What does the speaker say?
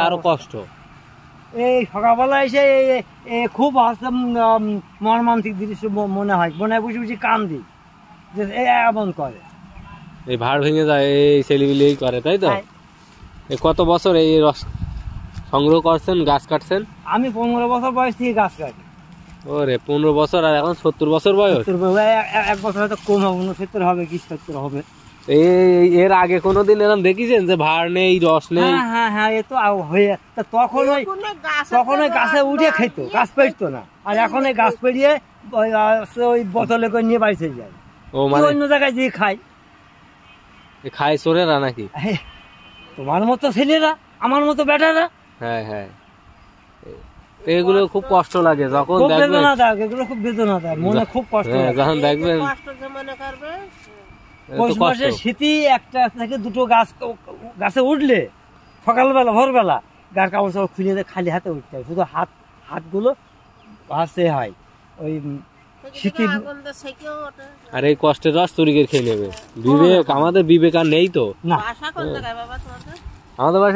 আরো কষ্ট। এই সকালবেলা এসে খুব মর্মান্তিক দৃশ্য মনে হয়, মনে হয় বসে বসে কান্দি যে এমন করে, এই ভাড় ভেঙে যায় এই ছেলেগুলি করে, তাই তো? কত বছর এই রস সংগ্রহ করছেন, গাছ কাটছেন? আমি 15 বছর বয়স থেকে গাছ কাটি। ওরে 15 বছর, আর এখন 70 বছর বয়স? এক বছর হয়তো কম হবে, 69 হবে কি 70 হবে। এর আগে কোনোদিন এরকম দেখেছেন যে ভাড় নেই, রস নেই? হ্যাঁ হ্যাঁ, এ তো হয়ে তখন ওই গাছে উঠে খেতো, গাছ পেড়তো না। আর এখন এই গাছ পেড়িয়ে ওই বোতলে করে নিয়ে বাড়িতে যায়। ও মানে অন্য জায়গায় দিয়ে খায় চোরেরা নাকি? তোমার মতো ছেলেরা, আমার মতো বেটারা। হ্যাঁ হ্যাঁ, এগুলো খুব কষ্ট লাগে যখন বেদনাদায়ক, এগুলো খুব বেদনাদায়ক, মনে খুব কষ্ট যখন দেখবেন। পৌষ মাসের শীতই একটা থেকে দুটো গাছে উঠলে সকালবেলা ভোরবেলা গাছ কাপড় সব খুলে খালি হাতে উঠতে হয়, শুধু হাতগুলো ভাসে হয় ওই শীতে। আর এই কষ্টের রস চুরি করে খেয়ে নেবে। বিবেক, আমাদের বিবেক আর নেই তো। না, আমাদের বাসায়